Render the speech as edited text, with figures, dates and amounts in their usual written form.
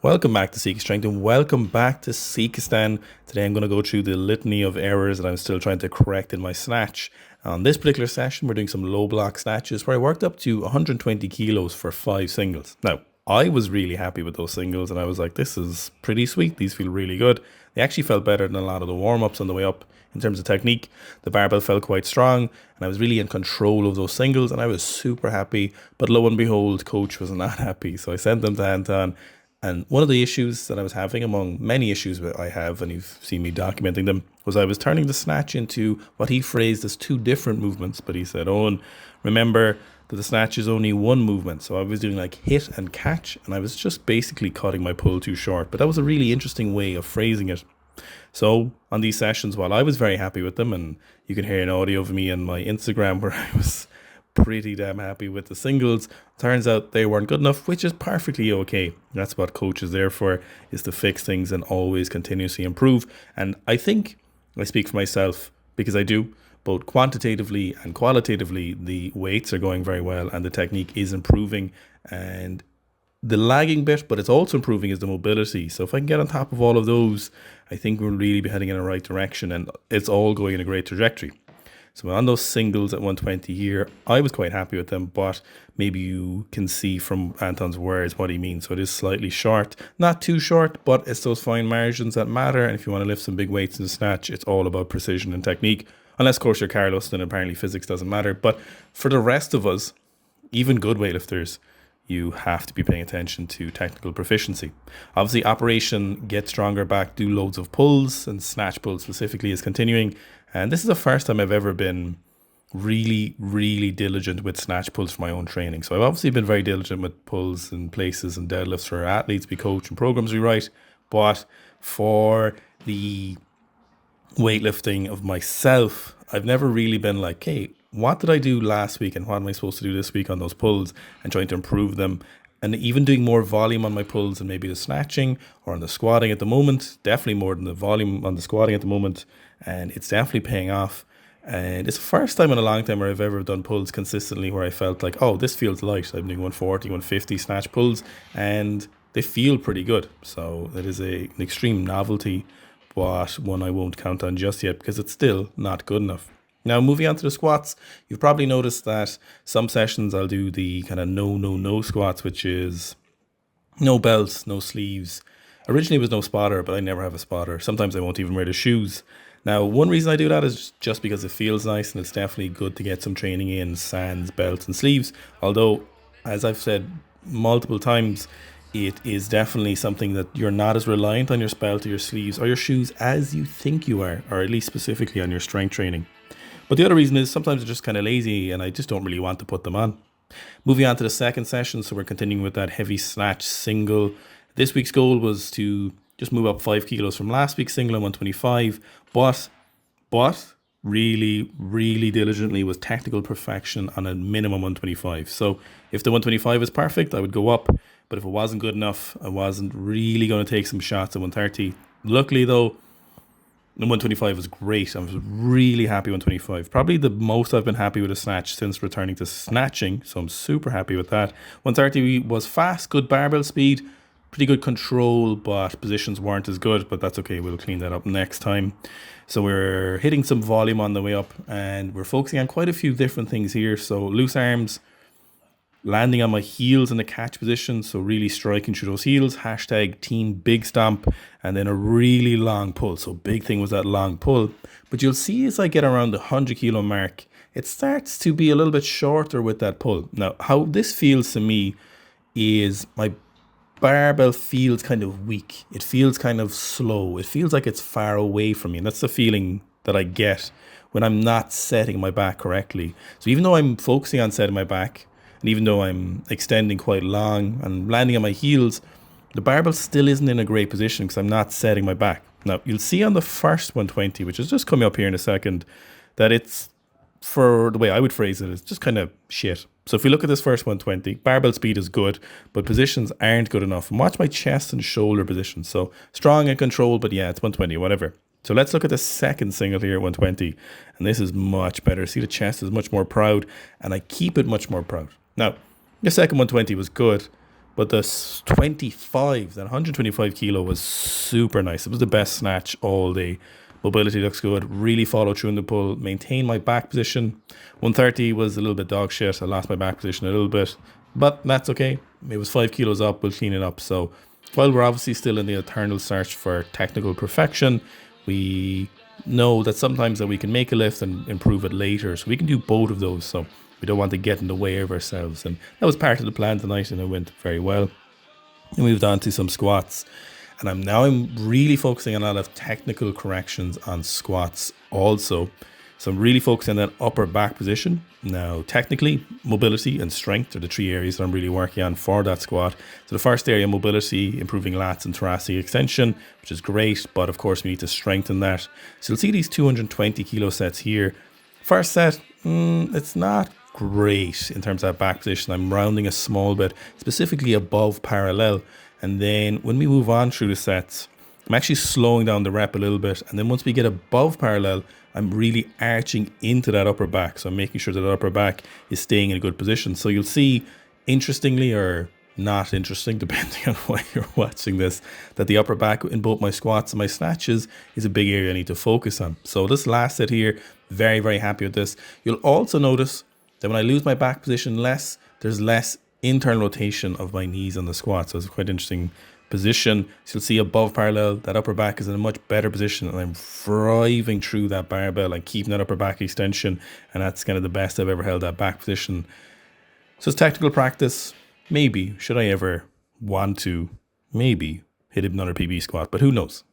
Welcome back to Sika Strength and welcome back to Sikistan. Today I'm going to go through the litany of errors that I'm still trying to correct in my snatch. On this particular session, we're doing some low block snatches where I worked up to 120 kilos for 5 singles. Now, I was really happy with those singles and I was like, this is pretty sweet. These feel really good. They actually felt better than a lot of the warm-ups on the way up in terms of technique. The barbell felt quite strong and I was really in control of those singles and I was super happy. But lo and behold, coach was not happy. So I sent them to Anton. And one of the issues that I was having, among many issues that I have, and you've seen me documenting them, was I was turning the snatch into what he phrased as 2 different movements. But he said, Owen, remember that the snatch is only one movement. So I was doing like hit and catch, and I was just basically cutting my pull too short. But that was a really interesting way of phrasing it. So on these sessions, while I was very happy with them, and you can hear an audio of me on my Instagram where I was pretty damn happy with the singles, turns out they weren't good enough, which is perfectly okay. That's what coach is there for, is to fix things and always continuously improve. And I think I speak for myself because I do, both quantitatively and qualitatively, the weights are going very well and the technique is improving. And the lagging bit, but it's also improving, is the mobility. So if I can get on top of all of those, I think we'll really be heading in the right direction and it's all going in a great trajectory. So on those singles at 120 here, I was quite happy with them, but maybe you can see from Anton's words what he means. So it is slightly short, not too short, but it's those fine margins that matter. And if you want to lift some big weights in the snatch, it's all about precision and technique. Unless, of course, you're Carlos, then apparently physics doesn't matter. But for the rest of us, even good weightlifters, you have to be paying attention to technical proficiency. Obviously, operation get stronger back, do loads of pulls, and snatch pulls specifically is continuing. And this is the first time I've ever been really, really diligent with snatch pulls for my own training. So I've obviously been very diligent with pulls and places and deadlifts for athletes we coach and programs we write. But for the weightlifting of myself, I've never really been like, hey, what did I do last week and what am I supposed to do this week on those pulls, and trying to improve them. And even doing more volume on my pulls and maybe the snatching or on the squatting at the moment, definitely more than the volume on the squatting at the moment. And it's definitely paying off. And it's the first time in a long time where I've ever done pulls consistently where I felt like, oh, this feels light. I'm doing 140, 150 snatch pulls and they feel pretty good. So it is an extreme novelty, but one I won't count on just yet because it's still not good enough. Now, moving on to the squats, you've probably noticed that some sessions I'll do the kind of no squats, which is no belts, no sleeves. Originally it was no spotter, but I never have a spotter. Sometimes I won't even wear the shoes. Now, one reason I do that is just because it feels nice and it's definitely good to get some training in, sands, belts and sleeves. Although, as I've said multiple times, it is definitely something that you're not as reliant on your belt or your sleeves or your shoes as you think you are, or at least specifically on your strength training. But the other reason is sometimes I'm just kind of lazy and I just don't really want to put them on. Moving on to the second session, so we're continuing with that heavy snatch single. This week's goal was to just move up 5 kilos from last week's single on 125, but really, really diligently was technical perfection on a minimum 125. So if the 125 is perfect, I would go up, but if it wasn't good enough, I wasn't really going to take some shots at 130. Luckily though, the 125 was great. I was really happy with 125. Probably the most I've been happy with a snatch since returning to snatching. So I'm super happy with that. 130 was fast, good barbell speed, pretty good control, but positions weren't as good. But that's okay. We'll clean that up next time. So we're hitting some volume on the way up and we're focusing on quite a few different things here. So loose arms, landing on my heels in the catch position, so really striking through those heels, hashtag team big stomp, and then a really long pull. So big thing was that long pull. But you'll see as I get around the 100 kilo mark, it starts to be a little bit shorter with that pull. Now, how this feels to me is my barbell feels kind of weak. It feels kind of slow. It feels like it's far away from me. And that's the feeling that I get when I'm not setting my back correctly. So even though I'm focusing on setting my back, and even though I'm extending quite long and landing on my heels, the barbell still isn't in a great position because I'm not setting my back. Now, you'll see on the first 120, which is just coming up here in a second, that it's, for the way I would phrase it, it's just kind of shit. So if we look at this first 120, barbell speed is good, but positions aren't good enough. And watch my chest and shoulder positions. So strong and controlled, but yeah, it's 120, whatever. So let's look at the second single here at 120. And this is much better. See, the chest is much more proud, and I keep it much more proud. Now, the second 120 was good, But the 25, that 125 kilo was super nice. It was the best snatch all day. Mobility looks good. Really follow through in the pull. Maintain my back position. 130 was a little bit dog shit. I lost my back position a little bit. But that's okay. It was 5 kilos up. We'll clean it up. So while we're obviously still in the eternal search for technical perfection, we know that sometimes that we can make a lift and improve it later. So we can do both of those. So we don't want to get in the way of ourselves. And that was part of the plan tonight, and it went very well. We moved on to some squats. And I'm really focusing on a lot of technical corrections on squats also. So I'm really focusing on that upper back position. Now, technically, mobility and strength are the 3 areas that I'm really working on for that squat. So the first area, mobility, improving lats and thoracic extension, which is great. But of course, we need to strengthen that. So you'll see these 220 kilo sets here. First set, it's not great in terms of that back position. I'm rounding a small bit, specifically above parallel. And then when we move on through the sets, I'm actually slowing down the rep a little bit. And then once we get above parallel, I'm really arching into that upper back. So I'm making sure that the upper back is staying in a good position. So you'll see, interestingly or not interesting, depending on why you're watching this, that the upper back in both my squats and my snatches is a big area I need to focus on. So this last set here, very, very happy with this. You'll also notice that when I lose my back position less, there's less internal rotation of my knees on the squat. So it's a quite interesting position. So you'll see above parallel, that upper back is in a much better position, and I'm driving through that barbell and keeping that upper back extension, and that's kind of the best I've ever held that back position. So it's technical practice. Maybe, should I ever want to, maybe hit another PB squat, but who knows?